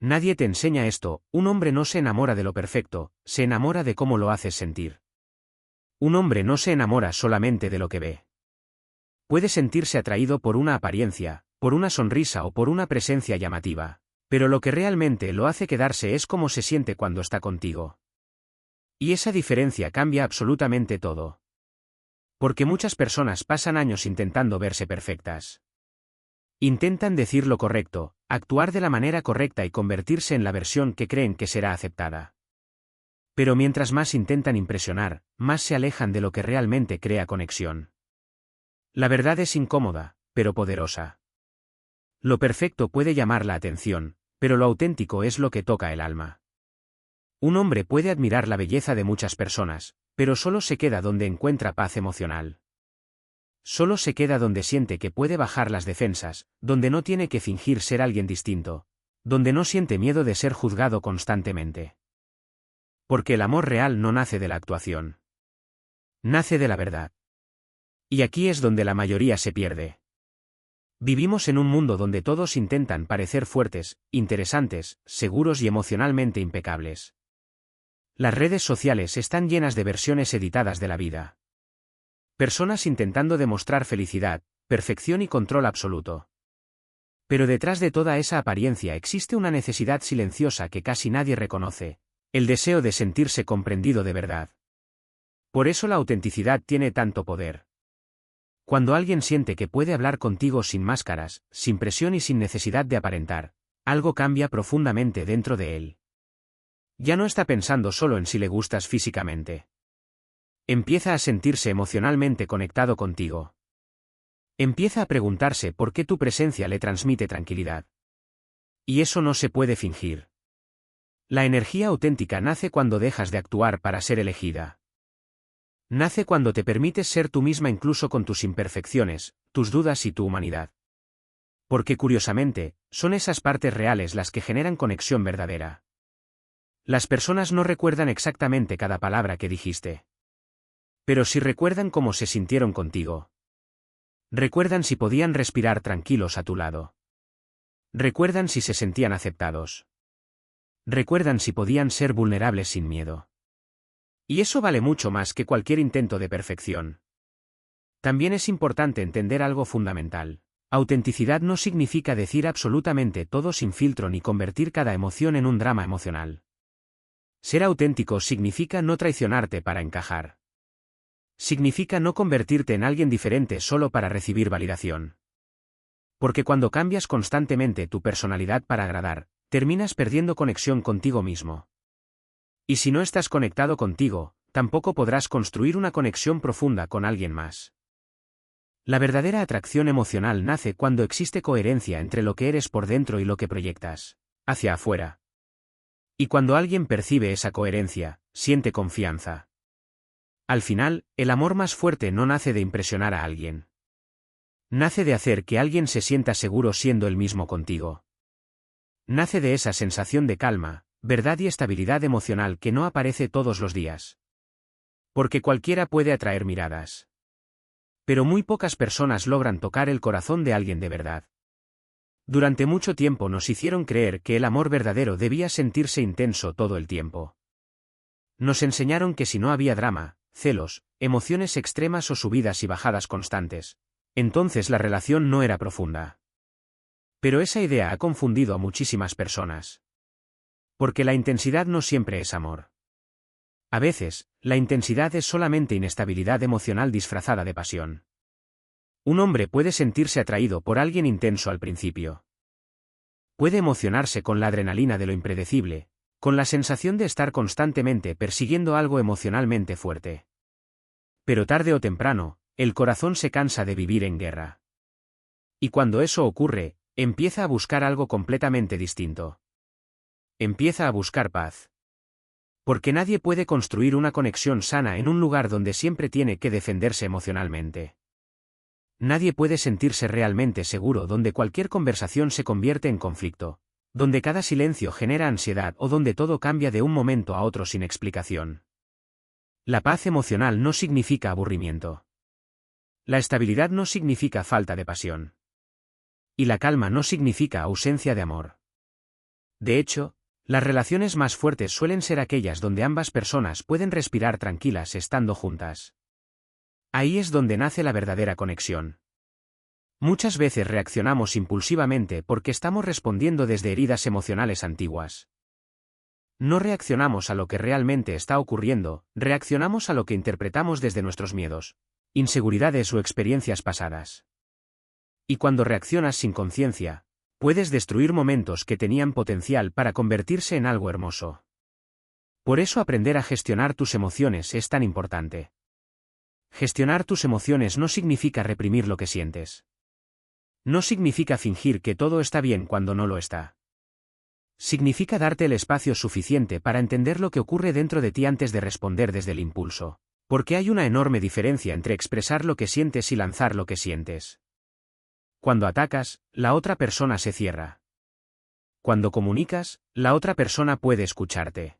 Nadie te enseña esto, un hombre no se enamora de lo perfecto, se enamora de cómo lo haces sentir. Un hombre no se enamora solamente de lo que ve. Puede sentirse atraído por una apariencia, por una sonrisa o por una presencia llamativa, pero lo que realmente lo hace quedarse es cómo se siente cuando está contigo. Y esa diferencia cambia absolutamente todo. Porque muchas personas pasan años intentando verse perfectas. Intentan decir lo correcto, actuar de la manera correcta y convertirse en la versión que creen que será aceptada. Pero mientras más intentan impresionar, más se alejan de lo que realmente crea conexión. La verdad es incómoda, pero poderosa. Lo perfecto puede llamar la atención, pero lo auténtico es lo que toca el alma. Un hombre puede admirar la belleza de muchas personas, pero solo se queda donde encuentra paz emocional. Solo se queda donde siente que puede bajar las defensas, donde no tiene que fingir ser alguien distinto, donde no siente miedo de ser juzgado constantemente. Porque el amor real no nace de la actuación. Nace de la verdad. Y aquí es donde la mayoría se pierde. Vivimos en un mundo donde todos intentan parecer fuertes, interesantes, seguros y emocionalmente impecables. Las redes sociales están llenas de versiones editadas de la vida. Personas intentando demostrar felicidad, perfección y control absoluto. Pero detrás de toda esa apariencia existe una necesidad silenciosa que casi nadie reconoce, el deseo de sentirse comprendido de verdad. Por eso la autenticidad tiene tanto poder. Cuando alguien siente que puede hablar contigo sin máscaras, sin presión y sin necesidad de aparentar, algo cambia profundamente dentro de él. Ya no está pensando solo en si le gustas físicamente. Empieza a sentirse emocionalmente conectado contigo. Empieza a preguntarse por qué tu presencia le transmite tranquilidad. Y eso no se puede fingir. La energía auténtica nace cuando dejas de actuar para ser elegida. Nace cuando te permites ser tú misma incluso con tus imperfecciones, tus dudas y tu humanidad. Porque curiosamente, son esas partes reales las que generan conexión verdadera. Las personas no recuerdan exactamente cada palabra que dijiste. Pero sí recuerdan cómo se sintieron contigo. Recuerdan si podían respirar tranquilos a tu lado. Recuerdan si se sentían aceptados. Recuerdan si podían ser vulnerables sin miedo. Y eso vale mucho más que cualquier intento de perfección. También es importante entender algo fundamental. Autenticidad no significa decir absolutamente todo sin filtro ni convertir cada emoción en un drama emocional. Ser auténtico significa no traicionarte para encajar. Significa no convertirte en alguien diferente solo para recibir validación. Porque cuando cambias constantemente tu personalidad para agradar, terminas perdiendo conexión contigo mismo. Y si no estás conectado contigo, tampoco podrás construir una conexión profunda con alguien más. La verdadera atracción emocional nace cuando existe coherencia entre lo que eres por dentro y lo que proyectas hacia afuera. Y cuando alguien percibe esa coherencia, siente confianza. Al final, el amor más fuerte no nace de impresionar a alguien. Nace de hacer que alguien se sienta seguro siendo el mismo contigo. Nace de esa sensación de calma, verdad y estabilidad emocional que no aparece todos los días. Porque cualquiera puede atraer miradas. Pero muy pocas personas logran tocar el corazón de alguien de verdad. Durante mucho tiempo nos hicieron creer que el amor verdadero debía sentirse intenso todo el tiempo. Nos enseñaron que si no había drama, celos, emociones extremas o subidas y bajadas constantes, entonces la relación no era profunda. Pero esa idea ha confundido a muchísimas personas. Porque la intensidad no siempre es amor. A veces, la intensidad es solamente inestabilidad emocional disfrazada de pasión. Un hombre puede sentirse atraído por alguien intenso al principio. Puede emocionarse con la adrenalina de lo impredecible, con la sensación de estar constantemente persiguiendo algo emocionalmente fuerte. Pero tarde o temprano, el corazón se cansa de vivir en guerra. Y cuando eso ocurre, empieza a buscar algo completamente distinto. Empieza a buscar paz. Porque nadie puede construir una conexión sana en un lugar donde siempre tiene que defenderse emocionalmente. Nadie puede sentirse realmente seguro donde cualquier conversación se convierte en conflicto, donde cada silencio genera ansiedad o donde todo cambia de un momento a otro sin explicación. La paz emocional no significa aburrimiento. La estabilidad no significa falta de pasión. Y la calma no significa ausencia de amor. De hecho, las relaciones más fuertes suelen ser aquellas donde ambas personas pueden respirar tranquilas estando juntas. Ahí es donde nace la verdadera conexión. Muchas veces reaccionamos impulsivamente porque estamos respondiendo desde heridas emocionales antiguas. No reaccionamos a lo que realmente está ocurriendo, reaccionamos a lo que interpretamos desde nuestros miedos, inseguridades o experiencias pasadas. Y cuando reaccionas sin conciencia, puedes destruir momentos que tenían potencial para convertirse en algo hermoso. Por eso aprender a gestionar tus emociones es tan importante. Gestionar tus emociones no significa reprimir lo que sientes. No significa fingir que todo está bien cuando no lo está. Significa darte el espacio suficiente para entender lo que ocurre dentro de ti antes de responder desde el impulso. Porque hay una enorme diferencia entre expresar lo que sientes y lanzar lo que sientes. Cuando atacas, la otra persona se cierra. Cuando comunicas, la otra persona puede escucharte.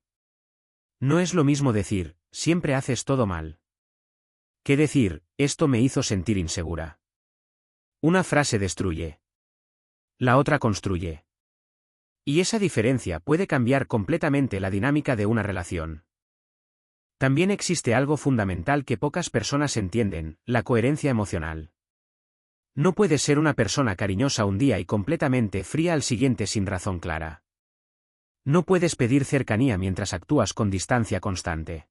No es lo mismo decir, siempre haces todo mal, que decir, esto me hizo sentir insegura. Una frase destruye. La otra construye. Y esa diferencia puede cambiar completamente la dinámica de una relación. También existe algo fundamental que pocas personas entienden, la coherencia emocional. No puedes ser una persona cariñosa un día y completamente fría al siguiente sin razón clara. No puedes pedir cercanía mientras actúas con distancia constante.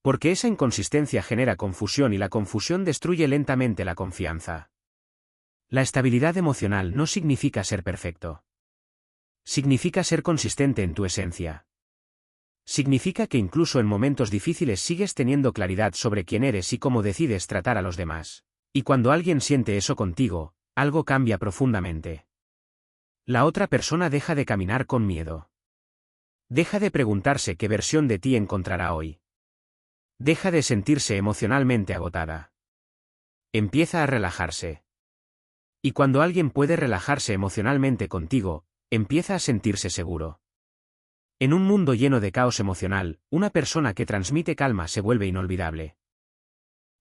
Porque esa inconsistencia genera confusión y la confusión destruye lentamente la confianza. La estabilidad emocional no significa ser perfecto. Significa ser consistente en tu esencia. Significa que incluso en momentos difíciles sigues teniendo claridad sobre quién eres y cómo decides tratar a los demás. Y cuando alguien siente eso contigo, algo cambia profundamente. La otra persona deja de caminar con miedo. Deja de preguntarse qué versión de ti encontrará hoy. Deja de sentirse emocionalmente agotada. Empieza a relajarse. Y cuando alguien puede relajarse emocionalmente contigo, empieza a sentirse seguro. En un mundo lleno de caos emocional, una persona que transmite calma se vuelve inolvidable.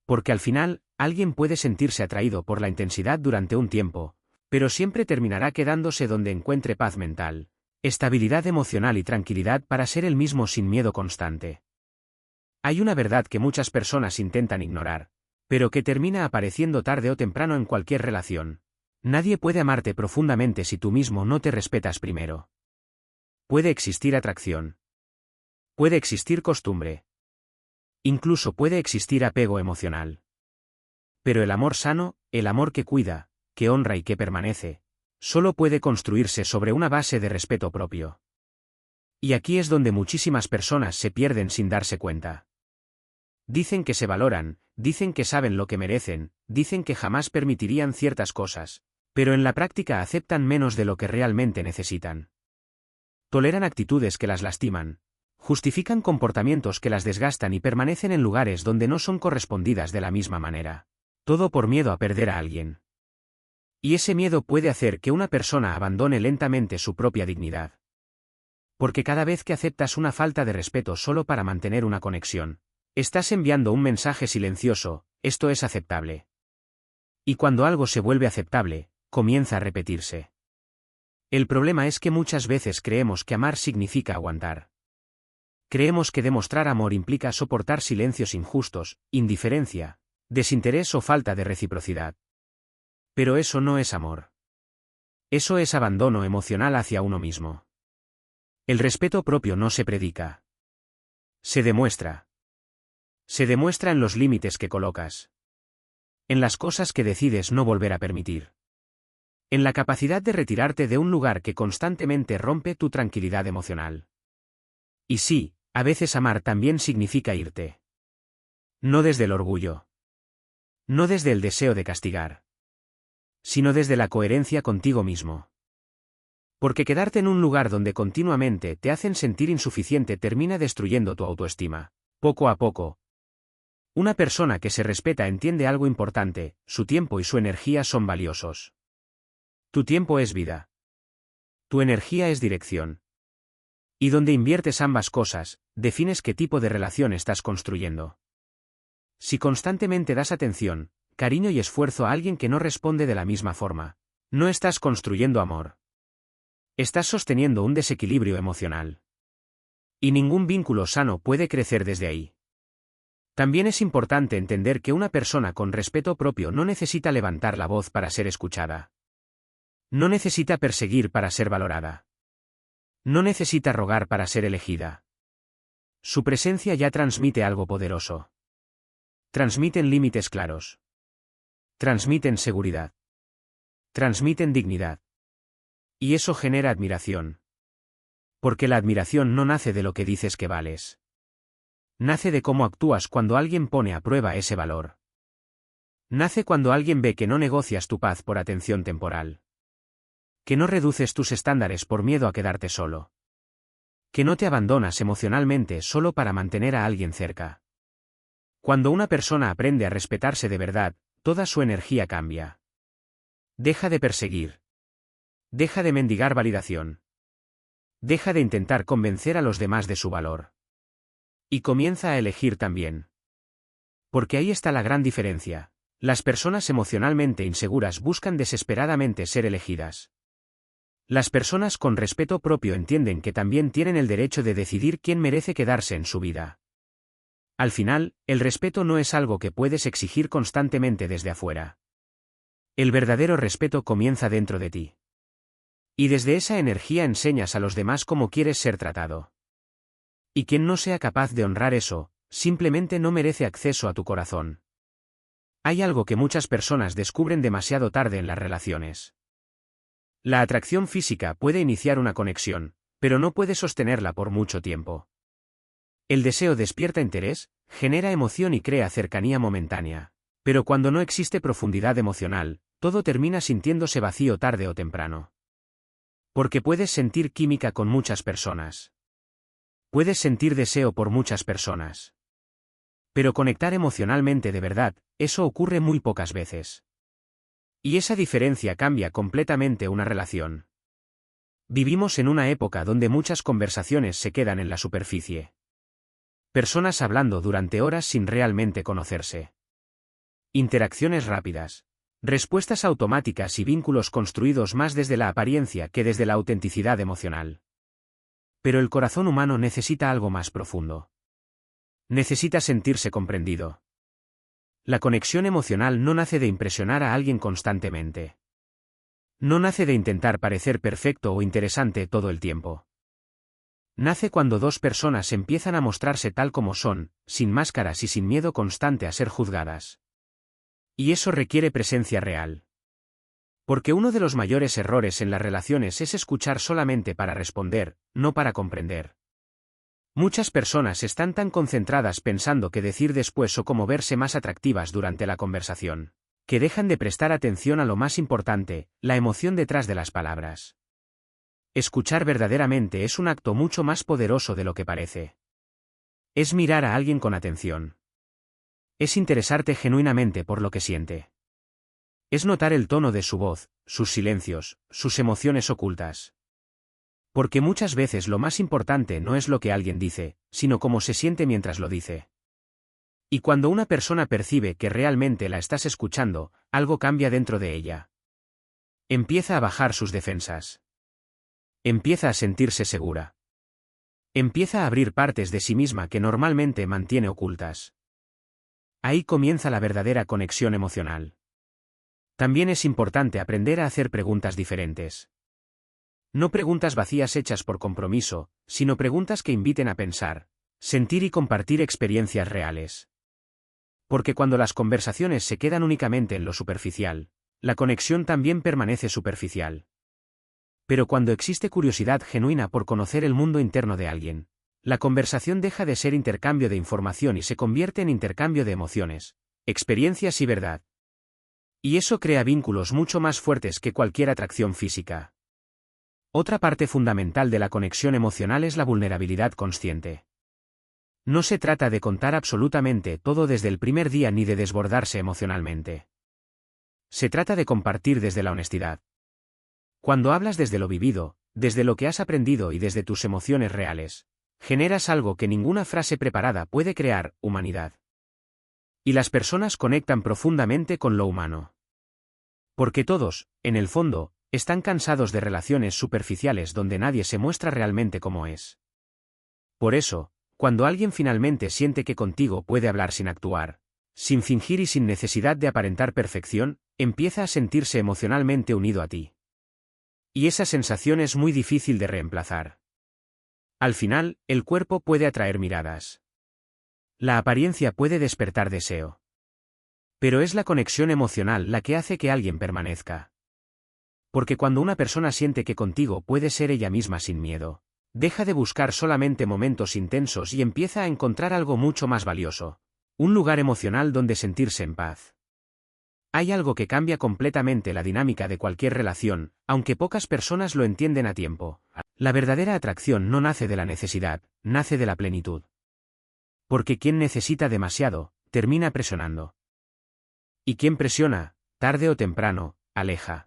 Porque al final, alguien puede sentirse atraído por la intensidad durante un tiempo, pero siempre terminará quedándose donde encuentre paz mental, estabilidad emocional y tranquilidad para ser el mismo sin miedo constante. Hay una verdad que muchas personas intentan ignorar, pero que termina apareciendo tarde o temprano en cualquier relación. Nadie puede amarte profundamente si tú mismo no te respetas primero. Puede existir atracción. Puede existir costumbre. Incluso puede existir apego emocional. Pero el amor sano, el amor que cuida, que honra y que permanece, solo puede construirse sobre una base de respeto propio. Y aquí es donde muchísimas personas se pierden sin darse cuenta. Dicen que se valoran, dicen que saben lo que merecen, dicen que jamás permitirían ciertas cosas, pero en la práctica aceptan menos de lo que realmente necesitan. Toleran actitudes que las lastiman, justifican comportamientos que las desgastan y permanecen en lugares donde no son correspondidas de la misma manera. Todo por miedo a perder a alguien. Y ese miedo puede hacer que una persona abandone lentamente su propia dignidad. Porque cada vez que aceptas una falta de respeto solo para mantener una conexión, estás enviando un mensaje silencioso, esto es aceptable. Y cuando algo se vuelve aceptable, comienza a repetirse. El problema es que muchas veces creemos que amar significa aguantar. Creemos que demostrar amor implica soportar silencios injustos, indiferencia, desinterés o falta de reciprocidad. Pero eso no es amor. Eso es abandono emocional hacia uno mismo. El respeto propio no se predica. Se demuestra. Se demuestra en los límites que colocas. En las cosas que decides no volver a permitir. En la capacidad de retirarte de un lugar que constantemente rompe tu tranquilidad emocional. Y sí, a veces amar también significa irte. No desde el orgullo. No desde el deseo de castigar. Sino desde la coherencia contigo mismo. Porque quedarte en un lugar donde continuamente te hacen sentir insuficiente termina destruyendo tu autoestima. Poco a poco. Una persona que se respeta entiende algo importante, su tiempo y su energía son valiosos. Tu tiempo es vida. Tu energía es dirección. Y donde inviertes ambas cosas, defines qué tipo de relación estás construyendo. Si constantemente das atención, cariño y esfuerzo a alguien que no responde de la misma forma, no estás construyendo amor. Estás sosteniendo un desequilibrio emocional. Y ningún vínculo sano puede crecer desde ahí. También es importante entender que una persona con respeto propio no necesita levantar la voz para ser escuchada. No necesita perseguir para ser valorada. No necesita rogar para ser elegida. Su presencia ya transmite algo poderoso. Transmiten límites claros. Transmiten seguridad. Transmiten dignidad. Y eso genera admiración. Porque la admiración no nace de lo que dices que vales. Nace de cómo actúas cuando alguien pone a prueba ese valor. Nace cuando alguien ve que no negocias tu paz por atención temporal. Que no reduces tus estándares por miedo a quedarte solo. Que no te abandonas emocionalmente solo para mantener a alguien cerca. Cuando una persona aprende a respetarse de verdad, toda su energía cambia. Deja de perseguir. Deja de mendigar validación. Deja de intentar convencer a los demás de su valor. Y comienza a elegir también. Porque ahí está la gran diferencia. Las personas emocionalmente inseguras buscan desesperadamente ser elegidas. Las personas con respeto propio entienden que también tienen el derecho de decidir quién merece quedarse en su vida. Al final, el respeto no es algo que puedes exigir constantemente desde afuera. El verdadero respeto comienza dentro de ti. Y desde esa energía enseñas a los demás cómo quieres ser tratado. Y quien no sea capaz de honrar eso, simplemente no merece acceso a tu corazón. Hay algo que muchas personas descubren demasiado tarde en las relaciones. La atracción física puede iniciar una conexión, pero no puede sostenerla por mucho tiempo. El deseo despierta interés, genera emoción y crea cercanía momentánea. Pero cuando no existe profundidad emocional, todo termina sintiéndose vacío tarde o temprano. Porque puedes sentir química con muchas personas. Puedes sentir deseo por muchas personas. Pero conectar emocionalmente de verdad, eso ocurre muy pocas veces. Y esa diferencia cambia completamente una relación. Vivimos en una época donde muchas conversaciones se quedan en la superficie. Personas hablando durante horas sin realmente conocerse. Interacciones rápidas. Respuestas automáticas y vínculos construidos más desde la apariencia que desde la autenticidad emocional. Pero el corazón humano necesita algo más profundo. Necesita sentirse comprendido. La conexión emocional no nace de impresionar a alguien constantemente. No nace de intentar parecer perfecto o interesante todo el tiempo. Nace cuando dos personas empiezan a mostrarse tal como son, sin máscaras y sin miedo constante a ser juzgadas. Y eso requiere presencia real. Porque uno de los mayores errores en las relaciones es escuchar solamente para responder, no para comprender. Muchas personas están tan concentradas pensando qué decir después o cómo verse más atractivas durante la conversación, que dejan de prestar atención a lo más importante, la emoción detrás de las palabras. Escuchar verdaderamente es un acto mucho más poderoso de lo que parece. Es mirar a alguien con atención. Es interesarte genuinamente por lo que siente. Es notar el tono de su voz, sus silencios, sus emociones ocultas. Porque muchas veces lo más importante no es lo que alguien dice, sino cómo se siente mientras lo dice. Y cuando una persona percibe que realmente la estás escuchando, algo cambia dentro de ella. Empieza a bajar sus defensas. Empieza a sentirse segura. Empieza a abrir partes de sí misma que normalmente mantiene ocultas. Ahí comienza la verdadera conexión emocional. También es importante aprender a hacer preguntas diferentes. No preguntas vacías hechas por compromiso, sino preguntas que inviten a pensar, sentir y compartir experiencias reales. Porque cuando las conversaciones se quedan únicamente en lo superficial, la conexión también permanece superficial. Pero cuando existe curiosidad genuina por conocer el mundo interno de alguien, la conversación deja de ser intercambio de información y se convierte en intercambio de emociones, experiencias y verdad. Y eso crea vínculos mucho más fuertes que cualquier atracción física. Otra parte fundamental de la conexión emocional es la vulnerabilidad consciente. No se trata de contar absolutamente todo desde el primer día ni de desbordarse emocionalmente. Se trata de compartir desde la honestidad. Cuando hablas desde lo vivido, desde lo que has aprendido y desde tus emociones reales, generas algo que ninguna frase preparada puede crear: humanidad. Y las personas conectan profundamente con lo humano. Porque todos, en el fondo, Están cansados de relaciones superficiales donde nadie se muestra realmente como es. Por eso, cuando alguien finalmente siente que contigo puede hablar sin actuar, sin fingir y sin necesidad de aparentar perfección, empieza a sentirse emocionalmente unido a ti. Y esa sensación es muy difícil de reemplazar. Al final, el cuerpo puede atraer miradas. La apariencia puede despertar deseo. Pero es la conexión emocional la que hace que alguien permanezca. Porque cuando una persona siente que contigo puede ser ella misma sin miedo, deja de buscar solamente momentos intensos y empieza a encontrar algo mucho más valioso. Un lugar emocional donde sentirse en paz. Hay algo que cambia completamente la dinámica de cualquier relación, aunque pocas personas lo entienden a tiempo. La verdadera atracción no nace de la necesidad, nace de la plenitud. Porque quien necesita demasiado, termina presionando. Y quien presiona, tarde o temprano, aleja.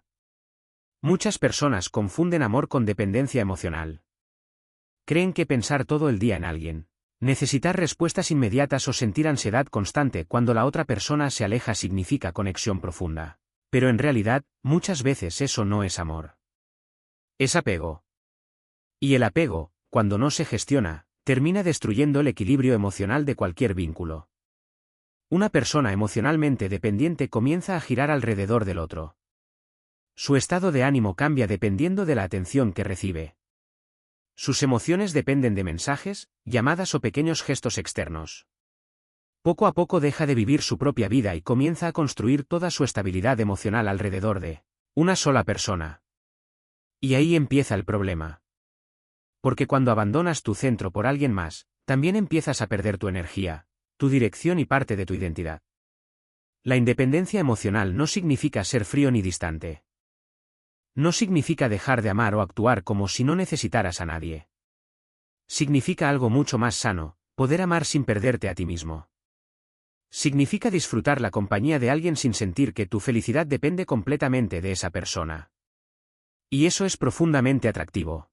Muchas personas confunden amor con dependencia emocional. Creen que pensar todo el día en alguien, necesitar respuestas inmediatas o sentir ansiedad constante cuando la otra persona se aleja significa conexión profunda. Pero en realidad, muchas veces eso no es amor. Es apego. Y el apego, cuando no se gestiona, termina destruyendo el equilibrio emocional de cualquier vínculo. Una persona emocionalmente dependiente comienza a girar alrededor del otro. Su estado de ánimo cambia dependiendo de la atención que recibe. Sus emociones dependen de mensajes, llamadas o pequeños gestos externos. Poco a poco deja de vivir su propia vida y comienza a construir toda su estabilidad emocional alrededor de una sola persona. Y ahí empieza el problema. Porque cuando abandonas tu centro por alguien más, también empiezas a perder tu energía, tu dirección y parte de tu identidad. La independencia emocional no significa ser frío ni distante. No significa dejar de amar o actuar como si no necesitaras a nadie. Significa algo mucho más sano, poder amar sin perderte a ti mismo. Significa disfrutar la compañía de alguien sin sentir que tu felicidad depende completamente de esa persona. Y eso es profundamente atractivo.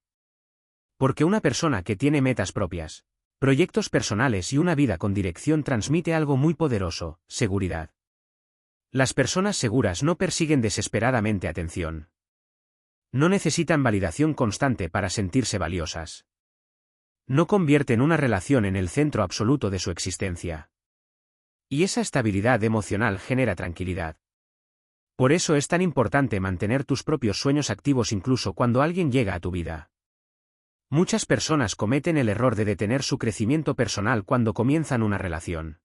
Porque una persona que tiene metas propias, proyectos personales y una vida con dirección transmite algo muy poderoso: seguridad. Las personas seguras no persiguen desesperadamente atención. No necesitan validación constante para sentirse valiosas. No convierten una relación en el centro absoluto de su existencia. Y esa estabilidad emocional genera tranquilidad. Por eso es tan importante mantener tus propios sueños activos incluso cuando alguien llega a tu vida. Muchas personas cometen el error de detener su crecimiento personal cuando comienzan una relación.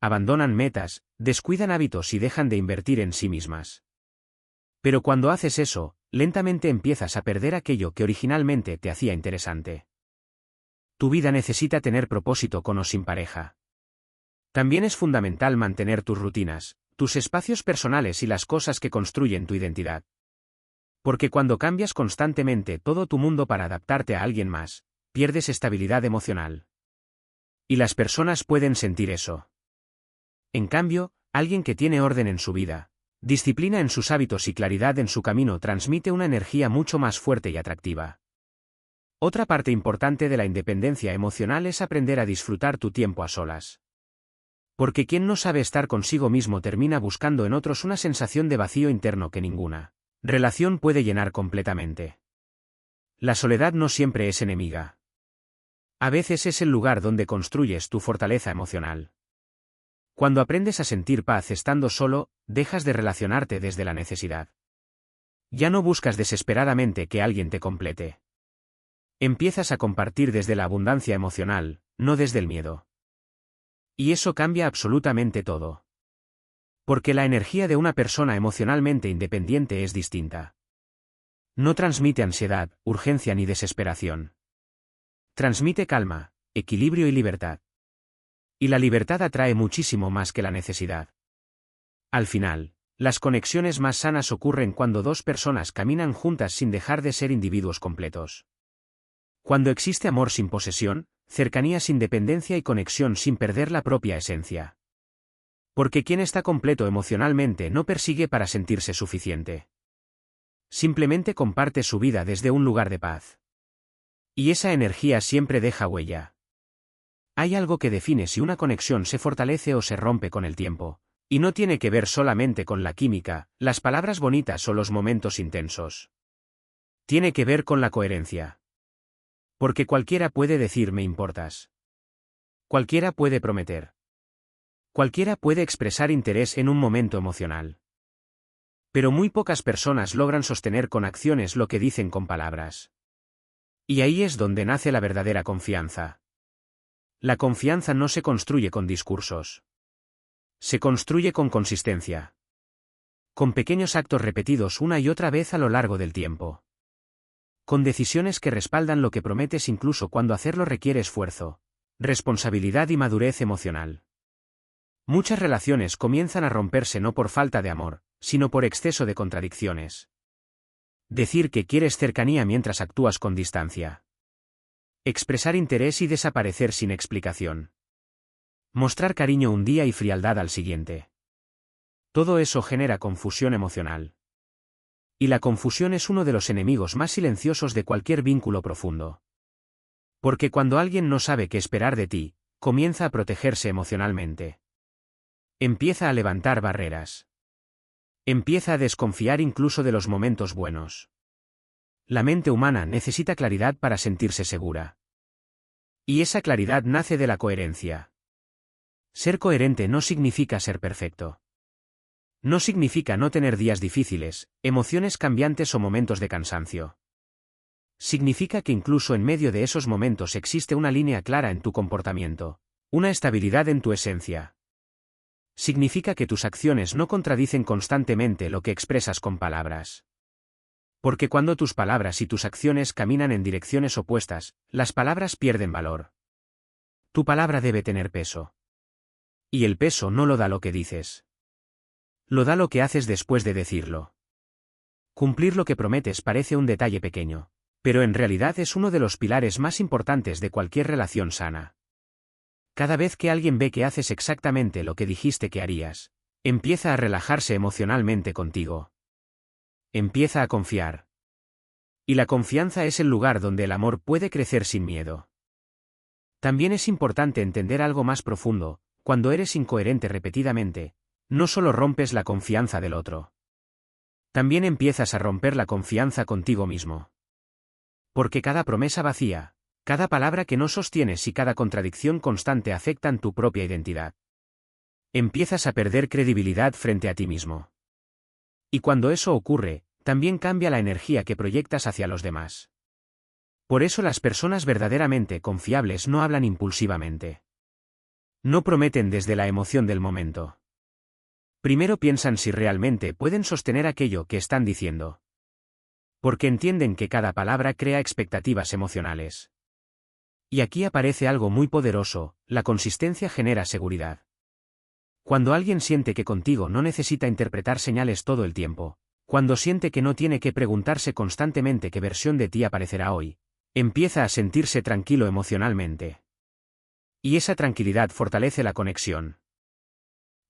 Abandonan metas, descuidan hábitos y dejan de invertir en sí mismas. Pero cuando haces eso, lentamente empiezas a perder aquello que originalmente te hacía interesante. Tu vida necesita tener propósito con o sin pareja. También es fundamental mantener tus rutinas, tus espacios personales y las cosas que construyen tu identidad. Porque cuando cambias constantemente todo tu mundo para adaptarte a alguien más, pierdes estabilidad emocional. Y las personas pueden sentir eso. En cambio, alguien que tiene orden en su vida, disciplina en sus hábitos y claridad en su camino transmite una energía mucho más fuerte y atractiva. Otra parte importante de la independencia emocional es aprender a disfrutar tu tiempo a solas. Porque quien no sabe estar consigo mismo termina buscando en otros una sensación de vacío interno que ninguna relación puede llenar completamente. La soledad no siempre es enemiga. A veces es el lugar donde construyes tu fortaleza emocional. Cuando aprendes a sentir paz estando solo, dejas de relacionarte desde la necesidad. Ya no buscas desesperadamente que alguien te complete. Empiezas a compartir desde la abundancia emocional, no desde el miedo. Y eso cambia absolutamente todo. Porque la energía de una persona emocionalmente independiente es distinta. No transmite ansiedad, urgencia ni desesperación. Transmite calma, equilibrio y libertad. Y la libertad atrae muchísimo más que la necesidad. Al final, las conexiones más sanas ocurren cuando dos personas caminan juntas sin dejar de ser individuos completos. Cuando existe amor sin posesión, cercanía sin dependencia y conexión sin perder la propia esencia. Porque quien está completo emocionalmente no persigue para sentirse suficiente. Simplemente comparte su vida desde un lugar de paz. Y esa energía siempre deja huella. Hay algo que define si una conexión se fortalece o se rompe con el tiempo. Y no tiene que ver solamente con la química, las palabras bonitas o los momentos intensos. Tiene que ver con la coherencia. Porque cualquiera puede decir me importas. Cualquiera puede prometer. Cualquiera puede expresar interés en un momento emocional. Pero muy pocas personas logran sostener con acciones lo que dicen con palabras. Y ahí es donde nace la verdadera confianza. La confianza no se construye con discursos. Se construye con consistencia. Con pequeños actos repetidos una y otra vez a lo largo del tiempo. Con decisiones que respaldan lo que prometes incluso cuando hacerlo requiere esfuerzo, responsabilidad y madurez emocional. Muchas relaciones comienzan a romperse no por falta de amor, sino por exceso de contradicciones. Decir que quieres cercanía mientras actúas con distancia. Expresar interés y desaparecer sin explicación. Mostrar cariño un día y frialdad al siguiente. Todo eso genera confusión emocional. Y la confusión es uno de los enemigos más silenciosos de cualquier vínculo profundo. Porque cuando alguien no sabe qué esperar de ti, comienza a protegerse emocionalmente. Empieza a levantar barreras. Empieza a desconfiar incluso de los momentos buenos. La mente humana necesita claridad para sentirse segura. Y esa claridad nace de la coherencia. Ser coherente no significa ser perfecto. No significa no tener días difíciles, emociones cambiantes o momentos de cansancio. Significa que incluso en medio de esos momentos existe una línea clara en tu comportamiento, una estabilidad en tu esencia. Significa que tus acciones no contradicen constantemente lo que expresas con palabras. Porque cuando tus palabras y tus acciones caminan en direcciones opuestas, las palabras pierden valor. Tu palabra debe tener peso. Y el peso no lo da lo que dices. Lo da lo que haces después de decirlo. Cumplir lo que prometes parece un detalle pequeño, pero en realidad es uno de los pilares más importantes de cualquier relación sana. Cada vez que alguien ve que haces exactamente lo que dijiste que harías, empieza a relajarse emocionalmente contigo. Empieza a confiar. Y la confianza es el lugar donde el amor puede crecer sin miedo. También es importante entender algo más profundo: cuando eres incoherente repetidamente, no solo rompes la confianza del otro. También empiezas a romper la confianza contigo mismo. Porque cada promesa vacía, cada palabra que no sostienes y cada contradicción constante afectan tu propia identidad. Empiezas a perder credibilidad frente a ti mismo. Y cuando eso ocurre, también cambia la energía que proyectas hacia los demás. Por eso las personas verdaderamente confiables no hablan impulsivamente. No prometen desde la emoción del momento. Primero piensan si realmente pueden sostener aquello que están diciendo. Porque entienden que cada palabra crea expectativas emocionales. Y aquí aparece algo muy poderoso: la consistencia genera seguridad. Cuando alguien siente que contigo no necesita interpretar señales todo el tiempo, cuando siente que no tiene que preguntarse constantemente qué versión de ti aparecerá hoy, empieza a sentirse tranquilo emocionalmente. Y esa tranquilidad fortalece la conexión.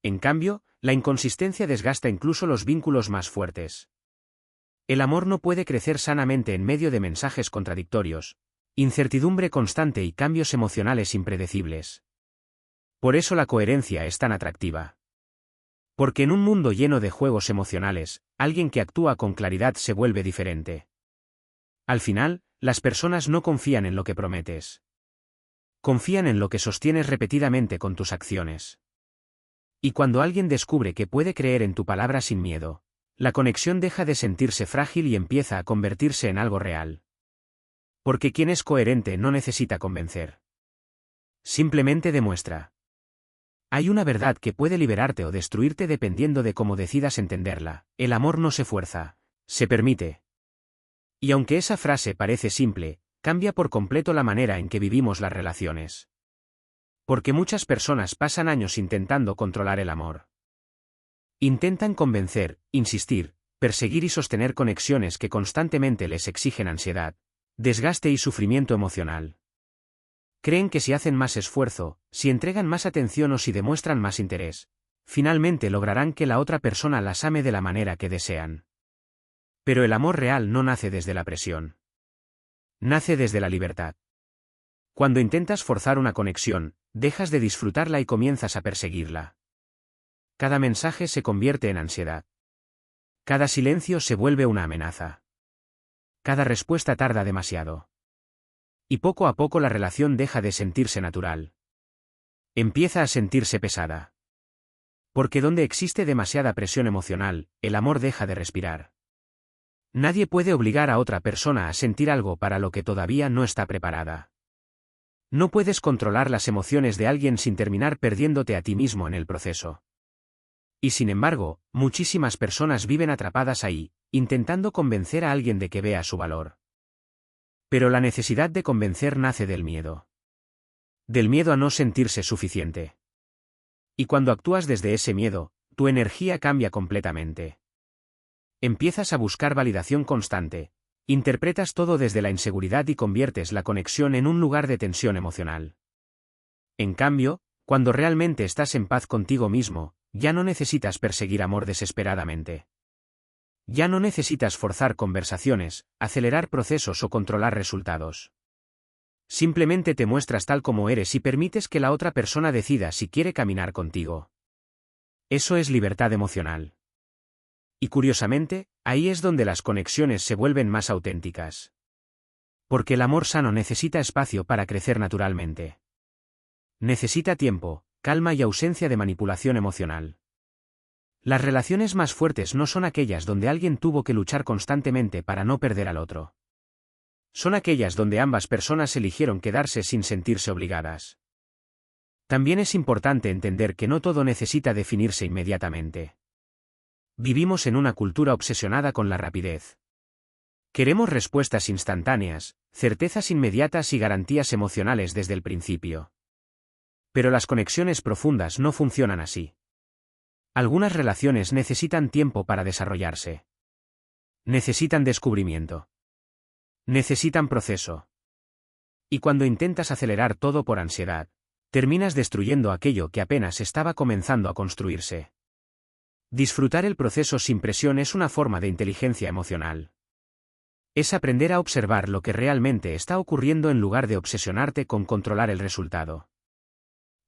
En cambio, la inconsistencia desgasta incluso los vínculos más fuertes. El amor no puede crecer sanamente en medio de mensajes contradictorios, incertidumbre constante y cambios emocionales impredecibles. Por eso la coherencia es tan atractiva. Porque en un mundo lleno de juegos emocionales, alguien que actúa con claridad se vuelve diferente. Al final, las personas no confían en lo que prometes. Confían en lo que sostienes repetidamente con tus acciones. Y cuando alguien descubre que puede creer en tu palabra sin miedo, la conexión deja de sentirse frágil y empieza a convertirse en algo real. Porque quien es coherente no necesita convencer. Simplemente demuestra. Hay una verdad que puede liberarte o destruirte dependiendo de cómo decidas entenderla: el amor no se fuerza, se permite. Y aunque esa frase parece simple, cambia por completo la manera en que vivimos las relaciones. Porque muchas personas pasan años intentando controlar el amor. Intentan convencer, insistir, perseguir y sostener conexiones que constantemente les exigen ansiedad, desgaste y sufrimiento emocional. Creen que si hacen más esfuerzo, si entregan más atención o si demuestran más interés, finalmente lograrán que la otra persona las ame de la manera que desean. Pero el amor real no nace desde la presión. Nace desde la libertad. Cuando intentas forzar una conexión, dejas de disfrutarla y comienzas a perseguirla. cada mensaje se convierte en ansiedad. Cada silencio se vuelve una amenaza. Cada respuesta tarda demasiado. Y poco a poco la relación deja de sentirse natural. Empieza a sentirse pesada. Porque donde existe demasiada presión emocional, el amor deja de respirar. Nadie puede obligar a otra persona a sentir algo para lo que todavía no está preparada. No puedes controlar las emociones de alguien sin terminar perdiéndote a ti mismo en el proceso. Y sin embargo, muchísimas personas viven atrapadas ahí, intentando convencer a alguien de que vea su valor. Pero la necesidad de convencer nace del miedo. Del miedo a no sentirse suficiente. Y cuando actúas desde ese miedo, tu energía cambia completamente. Empiezas a buscar validación constante, interpretas todo desde la inseguridad y conviertes la conexión en un lugar de tensión emocional. En cambio, cuando realmente estás en paz contigo mismo, ya no necesitas perseguir amor desesperadamente. Ya no necesitas forzar conversaciones, acelerar procesos o controlar resultados. Simplemente te muestras tal como eres y permites que la otra persona decida si quiere caminar contigo. Eso es libertad emocional. Y curiosamente, ahí es donde las conexiones se vuelven más auténticas. Porque el amor sano necesita espacio para crecer naturalmente. Necesita tiempo, calma y ausencia de manipulación emocional. Las relaciones más fuertes no son aquellas donde alguien tuvo que luchar constantemente para no perder al otro. Son aquellas donde ambas personas eligieron quedarse sin sentirse obligadas. También es importante entender que no todo necesita definirse inmediatamente. Vivimos en una cultura obsesionada con la rapidez. Queremos respuestas instantáneas, certezas inmediatas y garantías emocionales desde el principio. Pero las conexiones profundas no funcionan así. Algunas relaciones necesitan tiempo para desarrollarse. Necesitan descubrimiento. Necesitan proceso. Y cuando intentas acelerar todo por ansiedad, terminas destruyendo aquello que apenas estaba comenzando a construirse. Disfrutar el proceso sin presión es una forma de inteligencia emocional. Es aprender a observar lo que realmente está ocurriendo en lugar de obsesionarte con controlar el resultado.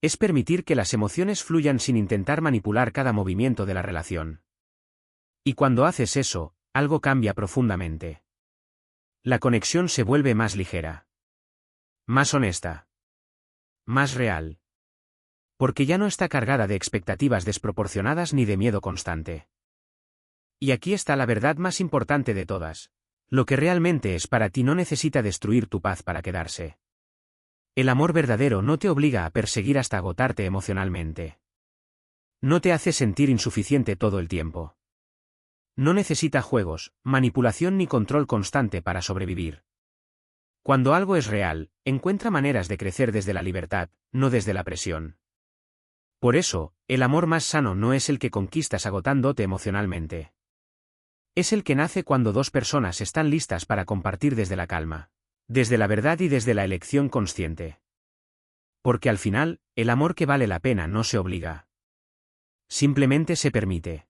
Es permitir que las emociones fluyan sin intentar manipular cada movimiento de la relación. Y cuando haces eso, algo cambia profundamente. La conexión se vuelve más ligera. Más honesta. Más real. Porque ya no está cargada de expectativas desproporcionadas ni de miedo constante. Y aquí está la verdad más importante de todas. Lo que realmente es para ti no necesita destruir tu paz para quedarse. El amor verdadero no te obliga a perseguir hasta agotarte emocionalmente. No te hace sentir insuficiente todo el tiempo. No necesita juegos, manipulación ni control constante para sobrevivir. Cuando algo es real, encuentra maneras de crecer desde la libertad, no desde la presión. Por eso, el amor más sano no es el que conquistas agotándote emocionalmente. Es el que nace cuando dos personas están listas para compartir desde la calma, desde la verdad y desde la elección consciente. Porque al final, el amor que vale la pena no se obliga. Simplemente se permite.